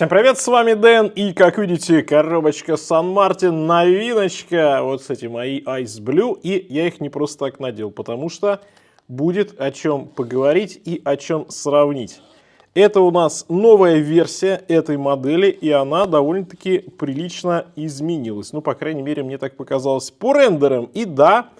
Всем привет, с вами Дэн, и как видите, коробочка Сан Мартин, новиночка, вот, кстати, мои Ice Blue, и я их не просто так надел, потому что будет о чем поговорить и о чем сравнить. Это у нас новая версия этой модели, и она довольно-таки прилично изменилась, ну, по крайней мере, мне так показалось по рендерам, и да,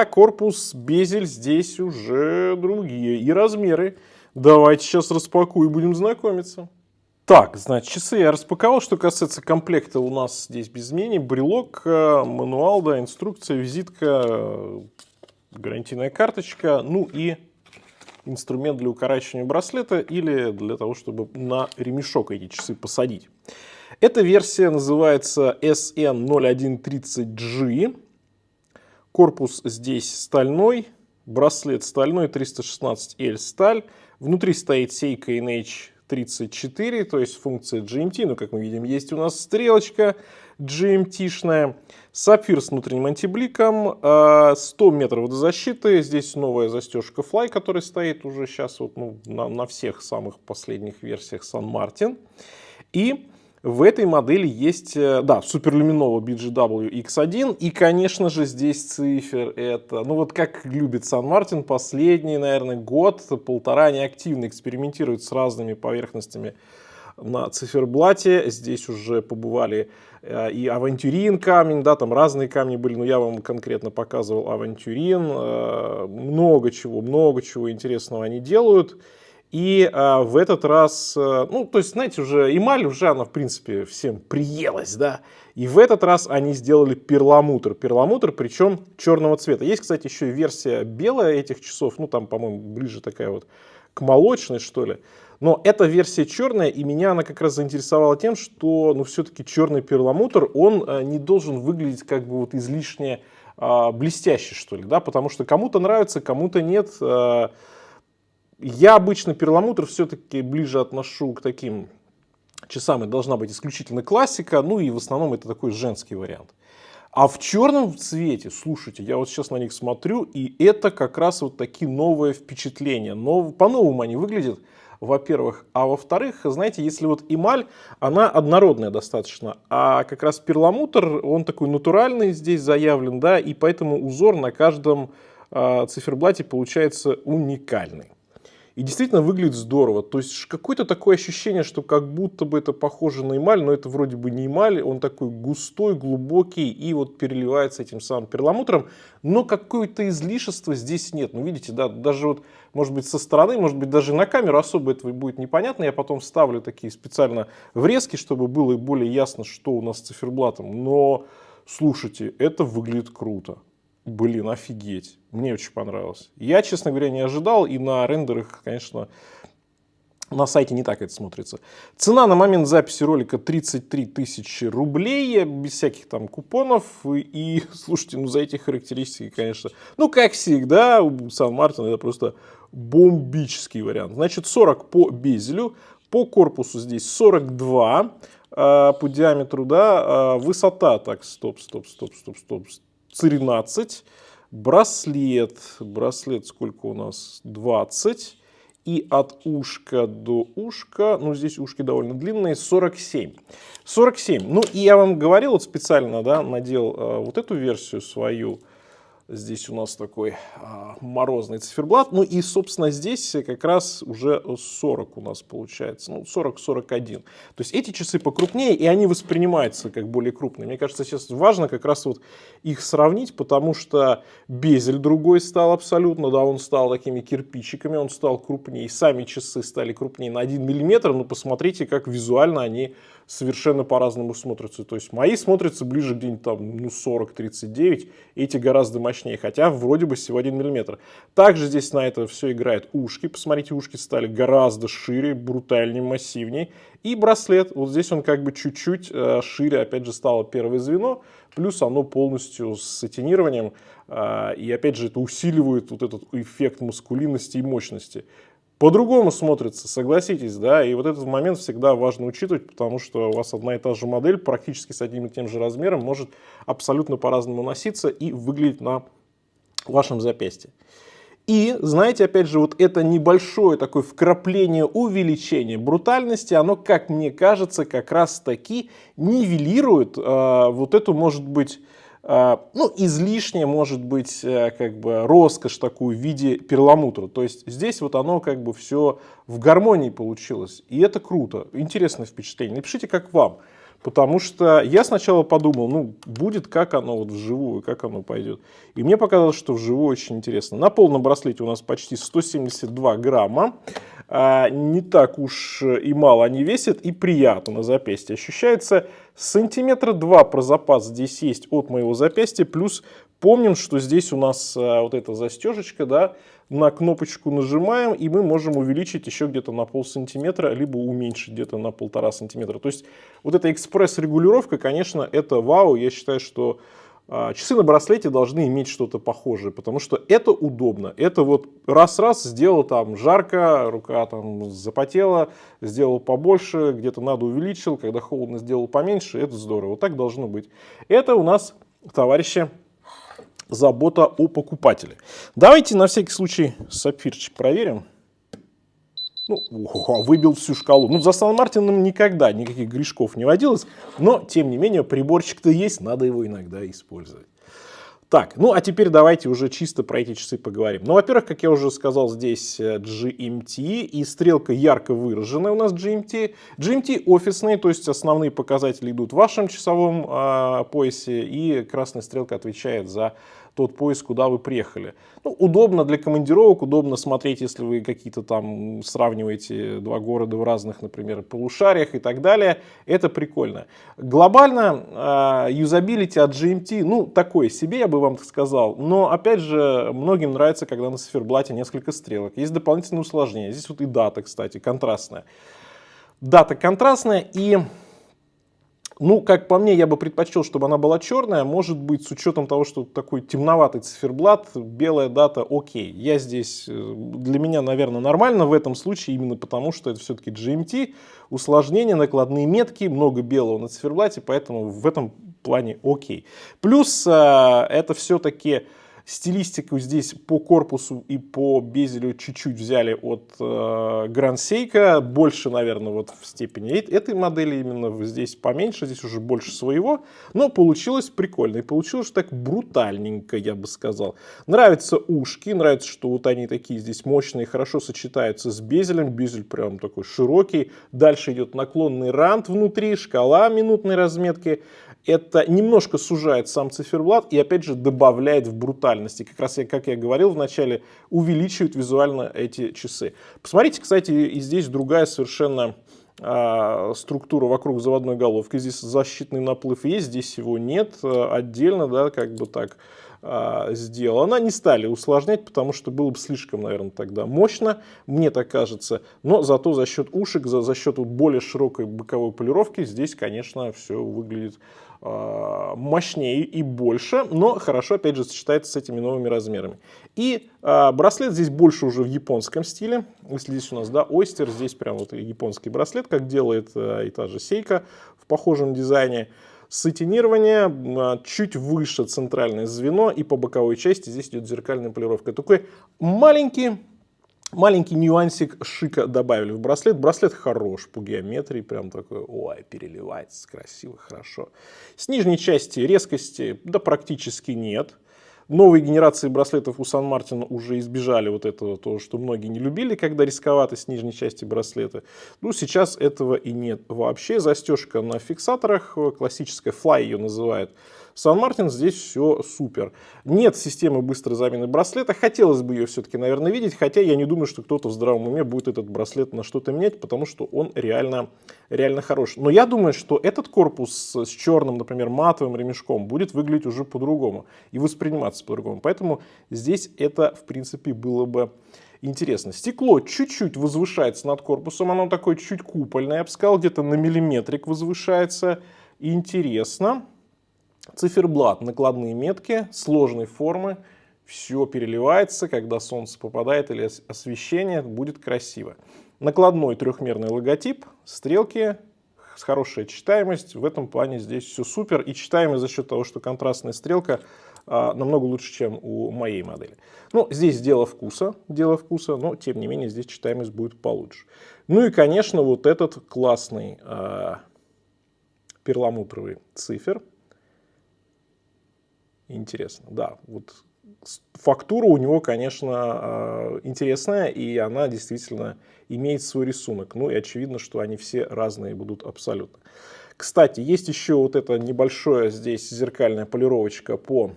корпус, безель здесь уже другие, и размеры. Давайте сейчас распакую и будем знакомиться. Так, значит, часы я распаковал. Что касается комплекта, у нас здесь без изменений. Брелок, мануал, да, инструкция, визитка, гарантийная карточка, ну и инструмент для укорачивания браслета или для того, чтобы на ремешок эти часы посадить. Эта версия называется SN0130G. Корпус здесь стальной, браслет стальной, 316L сталь. Внутри стоит сейка NH34, то есть функция GMT, но, как мы видим, есть у нас стрелочка GMT-шная. Сапфир с внутренним антибликом, 100 метров водозащиты. Здесь новая застежка Fly, которая стоит уже сейчас вот, на всех самых последних версиях Сан Мартин. И в этой модели есть, да, суперлюминово BGW X1. И, конечно же, здесь цифер это, ну вот как любит Сан Мартин, последний, наверное, год-полтора они активно экспериментируют с разными поверхностями на циферблате. Здесь уже побывали и авантюрин камень, да, там разные камни были, но я вам конкретно показывал авантюрин. Много чего интересного они делают. И в этот раз, ну, то есть, знаете, уже эмаль уже она, в принципе, всем приелась, да. И в этот раз они сделали перламутр. Перламутр, причем черного цвета. Есть, кстати, еще и версия белая этих часов, ну, там, по-моему, ближе такая вот к молочной, что ли. Но эта версия черная, и меня она как раз заинтересовала тем, что, ну, все-таки черный перламутр, он не должен выглядеть как бы вот излишне блестящий, что ли, да, потому что кому-то нравится, кому-то нет. Я обычно перламутр все-таки ближе отношу к таким часам, это должна быть исключительно классика, ну и в основном это такой женский вариант. А в черном цвете, слушайте, я вот сейчас на них смотрю, и это как раз вот такие новые впечатления. По-новому они выглядят, во-первых. А во-вторых, знаете, если вот эмаль, она однородная достаточно, а как раз перламутр, он такой натуральный здесь заявлен, да, и поэтому узор на каждом циферблате получается уникальный. И действительно выглядит здорово. То есть какое-то такое ощущение, что как будто бы это похоже на эмаль, но это вроде бы не эмаль. Он такой густой, глубокий и вот переливается этим самым перламутром. Но какое-то излишества здесь нет. Ну видите, да, даже вот, может быть, со стороны, может быть, даже на камеру особо этого будет непонятно. Я потом вставлю такие специально врезки, чтобы было более ясно, что у нас с циферблатом. Но слушайте, это выглядит круто. Блин, офигеть. Мне очень понравилось. Я, честно говоря, не ожидал. И на рендерах, конечно, на сайте не так это смотрится. Цена на момент записи ролика 33 тысячи рублей. Без всяких там купонов. И, слушайте, ну за эти характеристики, конечно, ну как всегда, у Сан Мартин это просто бомбический вариант. Значит, 40 по безелю. По корпусу здесь 42 по диаметру, да. Высота, так, стоп. 13, браслет сколько у нас, 20, и от ушка до ушка, ну здесь ушки довольно длинные, 47, ну и я вам говорил, вот специально, да, надел вот эту версию свою. Здесь у нас такой морозный циферблат. Ну и, собственно, здесь как раз уже 40 у нас получается. Ну, 40-41. То есть эти часы покрупнее, и они воспринимаются как более крупные. Мне кажется, сейчас важно как раз вот их сравнить, потому что безель другой стал абсолютно. Да, он стал такими кирпичиками, он стал крупнее. Сами часы стали крупнее на 1 мм. Но посмотрите, как визуально они совершенно по-разному смотрятся. То есть мои смотрятся ближе где-нибудь там, ну, 40-39, эти гораздо мощнее, хотя вроде бы всего 1 мм. Также здесь на это все играет ушки. Посмотрите, ушки стали гораздо шире, брутальнее, массивнее. И браслет, вот здесь он как бы чуть-чуть шире, опять же, стало первое звено, плюс оно полностью с сатинированием. И опять же, это усиливает вот этот эффект маскулинности и мощности. По-другому смотрится, согласитесь, да, и вот этот момент всегда важно учитывать, потому что у вас одна и та же модель практически с одним и тем же размером может абсолютно по-разному носиться и выглядеть на вашем запястье. И, знаете, опять же, вот это небольшое такое вкрапление увеличения брутальности, оно, как мне кажется, как раз таки нивелирует вот эту, может быть, ну, излишне, может быть, как бы роскошь такую в виде перламутра. То есть здесь вот оно как бы все в гармонии получилось. И это круто. Интересное впечатление. Напишите, как вам. Потому что я сначала подумал, ну, будет как оно вот вживую, как оно пойдет. И мне показалось, что вживую очень интересно. На полном браслете у нас почти 172 грамма. Не так уж и мало они весят, и приятно на запястье. Ощущается сантиметра 2 про запас здесь есть от моего запястья. Плюс помним, что здесь у нас вот эта застежечка, да, на кнопочку нажимаем, и мы можем увеличить еще где-то на полсантиметра, либо уменьшить где-то на 1,5 сантиметра. То есть вот эта экспресс-регулировка, конечно, это вау. Я считаю, что часы на браслете должны иметь что-то похожее, потому что это удобно. Это вот раз-раз сделал там жарко, рука там запотела, сделал побольше, где-то надо увеличил, когда холодно сделал поменьше, это здорово. Вот так должно быть. Это у нас, товарищи, забота о покупателе. Давайте на всякий случай сапфирчик проверим. Ну, выбил всю шкалу. Ну, за Сан-Мартином никогда никаких грешков не водилось, но, тем не менее, приборчик-то есть, надо его иногда использовать. Так, ну а теперь давайте уже чисто про эти часы поговорим. Ну, во-первых, как я уже сказал, здесь GMT, и стрелка ярко выраженная у нас GMT. GMT офисные, то есть основные показатели идут в вашем часовом поясе, и красная стрелка отвечает за тот пояс, куда вы приехали. Ну, удобно для командировок, удобно смотреть, если вы какие-то там сравниваете два города в разных, например, полушариях и так далее. Это прикольно. Глобально юзабилити от GMT, ну, такое себе, я бы вам так сказал. Но, опять же, многим нравится, когда на циферблате несколько стрелок. Есть дополнительные усложнения. Здесь вот и дата, кстати, контрастная. Дата контрастная и... Ну, как по мне, я бы предпочел, чтобы она была черная. Может быть, с учетом того, что такой темноватый циферблат, белая дата, окей. Я здесь, для меня, наверное, нормально в этом случае, именно потому, что это все-таки GMT, усложнения, накладные метки, много белого на циферблате, поэтому в этом плане окей. Плюс это все-таки... Стилистику здесь по корпусу и по безелю чуть-чуть взяли от Grand Seiko. Больше, наверное, вот в степени этой модели именно здесь поменьше, здесь уже больше своего. Но получилось прикольно. И получилось так брутальненько, я бы сказал. Нравятся ушки, нравится, что вот они такие здесь мощные, хорошо сочетаются с безелем. Безель прям такой широкий. Дальше идет наклонный рант внутри, шкала минутной разметки. Это немножко сужает сам циферблат и, опять же, добавляет в брутальности. Как раз, как я говорил в начале, увеличивает визуально эти часы. Посмотрите, кстати, и здесь другая совершенно структура вокруг заводной головки. Здесь защитный наплыв есть, здесь его нет. Отдельно, да, как бы так сделано. Не стали усложнять, потому что было бы слишком, наверное, тогда мощно, мне так кажется. Но зато за счет ушек, за счет более широкой боковой полировки здесь, конечно, все выглядит мощнее и больше, но хорошо, опять же, сочетается с этими новыми размерами. И браслет здесь больше уже в японском стиле. Если здесь у нас, да, Oyster, здесь прям вот японский браслет, как делает и та же Seiko в похожем дизайне. Сатинирование, чуть выше центральное звено, и по боковой части здесь идет зеркальная полировка. Такой маленький нюансик шика добавили в браслет. Браслет хорош по геометрии, прям такой, ой, переливается красиво, хорошо. С нижней части резкости, да, практически нет. Новые генерации браслетов у Сан-Мартина уже избежали вот этого, то, что многие не любили, когда рисковато с нижней части браслета. Ну, сейчас этого и нет вообще. Застежка на фиксаторах, классическая, Fly ее называют. Сан-Мартин, здесь все супер. Нет системы быстрой замены браслета. Хотелось бы ее все-таки, наверное, видеть, хотя я не думаю, что кто-то в здравом уме будет этот браслет на что-то менять, потому что он реально хорош. Но я думаю, что этот корпус с черным, например, матовым ремешком будет выглядеть уже по-другому и восприниматься по-другому. Поэтому здесь это, в принципе, было бы интересно. Стекло чуть-чуть возвышается над корпусом, оно такое чуть купольное, я бы сказал, где-то на миллиметрик возвышается. Интересно. Циферблат, накладные метки, сложной формы, все переливается, когда солнце попадает или освещение, будет красиво. Накладной трехмерный логотип, стрелки, хорошая читаемость. В этом плане здесь все супер. И читаемость за счет того, что контрастная стрелка намного лучше, чем у моей модели. Ну, здесь дело вкуса, но тем не менее здесь читаемость будет получше. Ну и, конечно, вот этот классный перламутровый цифер. Интересно, да, вот фактура у него, конечно, интересная, и она действительно имеет свой рисунок. Ну и очевидно, что они все разные будут абсолютно. Кстати, есть еще вот эта небольшая здесь зеркальная полировочка по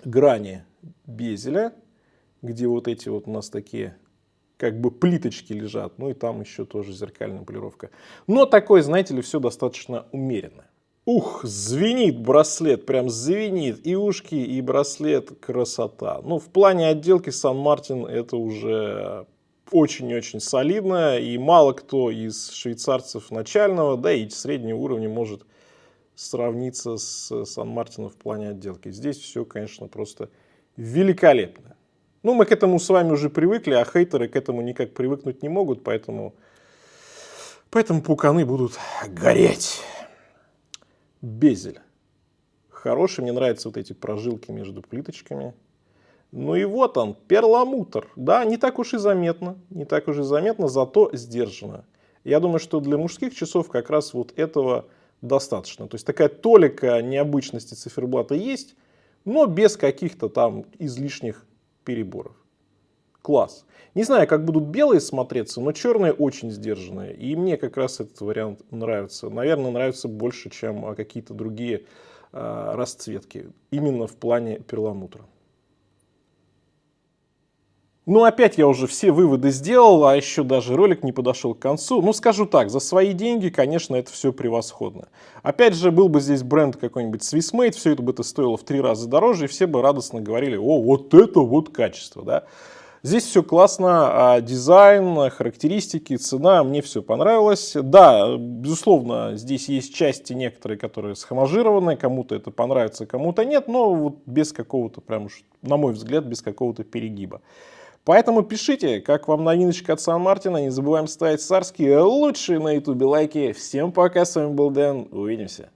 грани безеля, где вот эти вот у нас такие как бы плиточки лежат. Ну и там еще тоже зеркальная полировка. Но такое, знаете ли, все достаточно умеренно. Ух, звенит браслет, прям звенит. И ушки, и браслет, красота. Ну, в плане отделки Сан Мартин это уже очень-очень солидно. И мало кто из швейцарцев начального, да и среднего уровня может сравниться с Сан Мартином в плане отделки. Здесь все, конечно, просто великолепно. Ну, мы к этому с вами уже привыкли, а хейтеры к этому никак привыкнуть не могут, поэтому пуканы будут гореть. Безель. Хороший, мне нравятся вот эти прожилки между плиточками. Ну и вот он, перламутр. Да, не так уж и заметно, зато сдержанно. Я думаю, что для мужских часов как раз вот этого достаточно. То есть такая толика необычности циферблата есть, но без каких-то там излишних переборов. Класс. Не знаю, как будут белые смотреться, но черные очень сдержанные. И мне как раз этот вариант нравится. Наверное, нравится больше, чем какие-то другие расцветки. Именно в плане перламутра. Ну, опять я уже все выводы сделал, а еще даже ролик не подошел к концу. Ну, скажу так, за свои деньги, конечно, это все превосходно. Опять же, был бы здесь бренд какой-нибудь Swissmade, все это бы стоило в 3 раза дороже, и все бы радостно говорили: о, вот это вот качество, да. Здесь все классно, дизайн, характеристики, цена, мне все понравилось. Да, безусловно, здесь есть части некоторые, которые схомажированы, кому-то это понравится, кому-то нет, но вот без какого-то, прям уж, на мой взгляд, без какого-то перегиба. Поэтому пишите, как вам новиночка от Сан Мартина, не забываем ставить царские лучшие на ютубе лайки. Всем пока, с вами был Дэн, увидимся.